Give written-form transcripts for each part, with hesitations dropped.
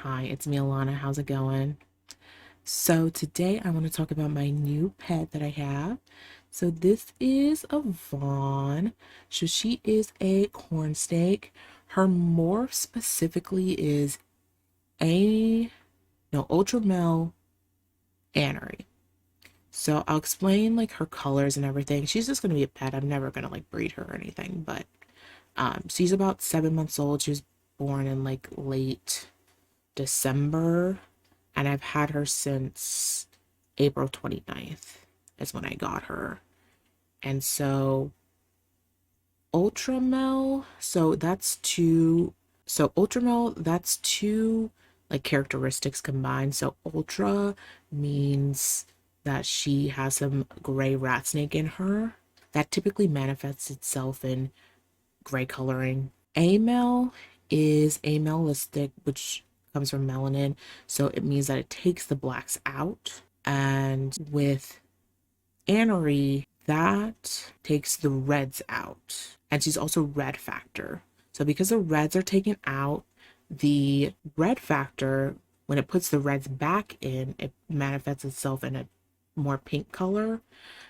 Hi, it's me, Alana. How's it going? So, today I want to talk about my new pet that I have. So, this is a Vaughn. So, she is a corn snake. Her morph specifically is a Ultra Male Anery. So, I'll explain like her colors and everything. She's just gonna be a pet. I'm never gonna like breed her or anything, but she's about 7 months old. She was born in like late December, and I've had her since April 29th is when I got her. And so Ultramel, Ultramel, that's two like characteristics combined. So Ultra means that she has some gray rat snake in her. That typically manifests itself in gray coloring. Amel is amelistic, which comes from melanin, so it means that it takes the blacks out. And with Anery, that takes the reds out. And she's also red factor. So because the reds are taken out, the red factor, when it puts the reds back in, it manifests itself in a more pink color.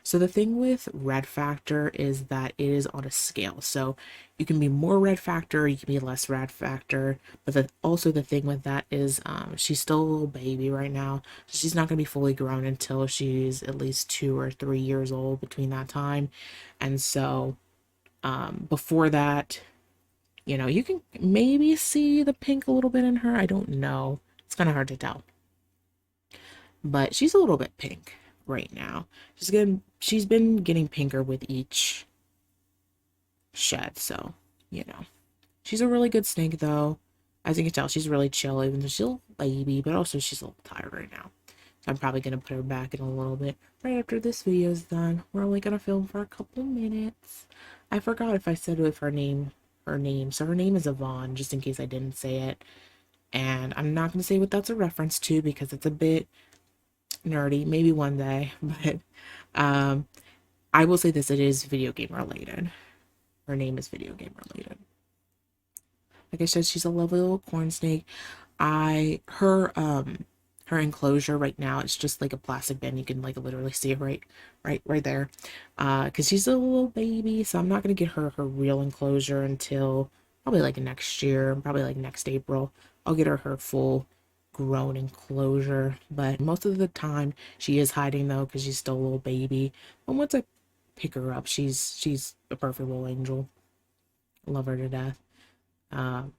So the thing with red factor is that it is on a scale. So you can be more red factor, you can be less red factor. But also the thing with that is she's still a little baby right now. So she's not going to be fully grown until she's at least 2 or 3 years old between that time. And so before that, you can maybe see the pink a little bit in her. I don't know. It's kind of hard to tell. But she's a little bit pink right now. She's been getting pinker with each shed, so she's a really good snake though. As you can tell, she's really chill, even though she's a baby, but also she's a little tired right now. So I'm probably gonna put her back in a little bit right after this video is done. We're only gonna film for a couple minutes. I forgot if I said with her name. So her name is Yvonne, just in case I didn't say it. And I'm not gonna say what that's a reference to because it's a bit nerdy, maybe one day, but um, I will say this: it is video game related. Her name is video game related. Like I said, she's a lovely little corn snake. Her enclosure right now, it's just like a plastic bin. You can like literally see it right there. Because she's a little baby, so I'm not gonna get her real enclosure until probably like next year, probably like next April. I'll get her full grown enclosure, but most of the time she is hiding though because she's still a little baby. But once I pick her up, she's a perfect little angel. Love her to death. Um,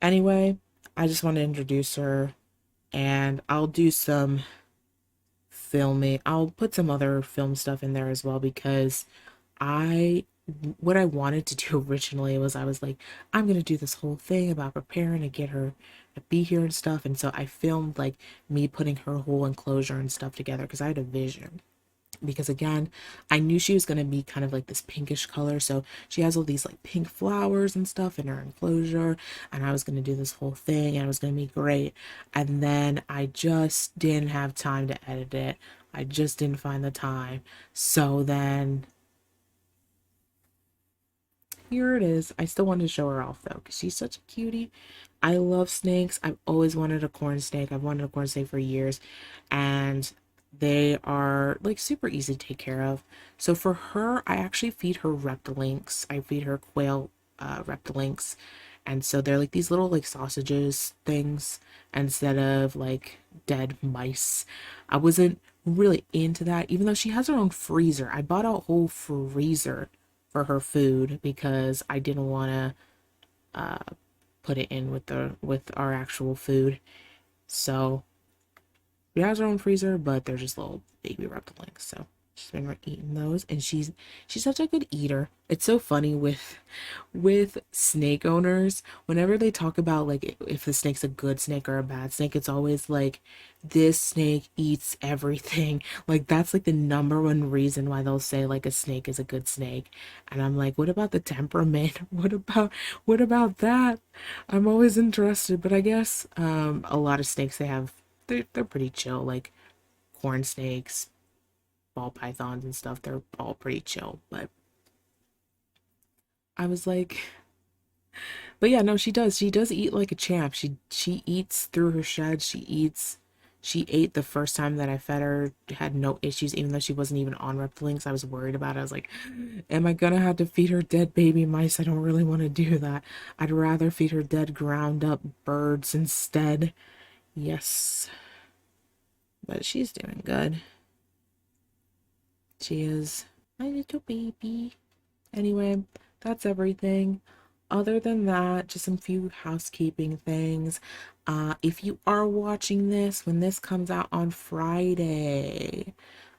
anyway, I just want to introduce her, and I'll do some filming. I'll put some other film stuff in there as well because I what I wanted to do originally was I was like, I'm gonna do this whole thing about preparing to get her to be here and stuff. And so I filmed like me putting her whole enclosure and stuff together because I had a vision. Because again, I knew she was gonna be kind of like this pinkish color. So she has all these like pink flowers and stuff in her enclosure, and I was gonna do this whole thing and it was gonna be great. And then I just didn't have time to edit it. I just didn't find the time. So then here it is. I still wanted to show her off though, because she's such a cutie. I love snakes. I've always wanted a corn snake. I've wanted a corn snake for years, and they are like super easy to take care of. So for her, I actually feed her Reptilinks. I feed her quail Reptilinks, and so they're like these little like sausages things instead of like dead mice. I wasn't really into that, even though she has her own freezer. I bought a whole freezer for her food because I didn't want to put it in with our actual food. So she has her own freezer, but they're just little baby reptilinks. So she's been eating those, and she's such a good eater. It's so funny with snake owners, whenever they talk about like if the snake's a good snake or a bad snake, it's always like this snake eats everything. Like that's like the number one reason why they'll say like a snake is a good snake. And I'm like, what about the temperament? What about that? I'm always interested, but I guess a lot of snakes they're pretty chill, like corn snakes, ball pythons and stuff. They're all pretty chill, but I was like, But yeah, no, she does. She does eat like a champ. She eats through her shed. She eats. She ate the first time that I fed her, had no issues, even though she wasn't even on Reptilinks. I was worried about it. I was like, am I gonna have to feed her dead baby mice? I don't really want to do that. I'd rather feed her dead ground up birds instead. Yes, but she's doing good. She is my little baby. Anyway, that's everything. Other than that, just some few housekeeping things. If you are watching this when this comes out on Friday,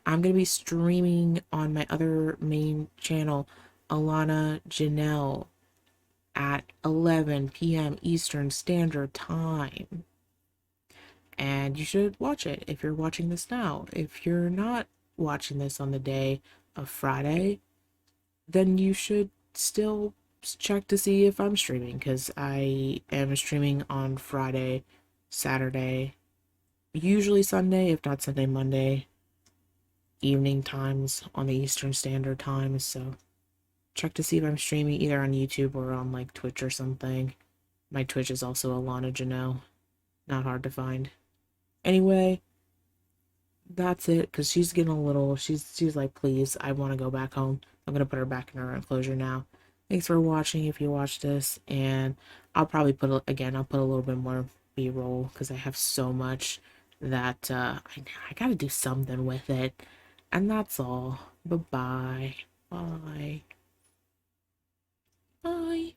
I'm gonna be streaming on my other main channel, Alana Janelle, at 11 p.m. Eastern Standard Time. And you should watch it if you're watching this now. If you're not watching this on the day of Friday, then you should still check to see if I'm streaming, because I am streaming on Friday, Saturday, usually Sunday, if not Sunday, Monday, evening times on the Eastern Standard Time. So check to see if I'm streaming either on YouTube or on like Twitch or something. My Twitch is also Alana Janelle. Not hard to find. Anyway, that's it, because she's getting a little, she's like, please, I want to go back home. I'm gonna put her back in her enclosure now. Thanks for watching if you watched this, and I'll probably again, I'll put a little bit more b-roll because I have so much that I gotta do something with it. And that's all. Bye-bye. Bye. Bye.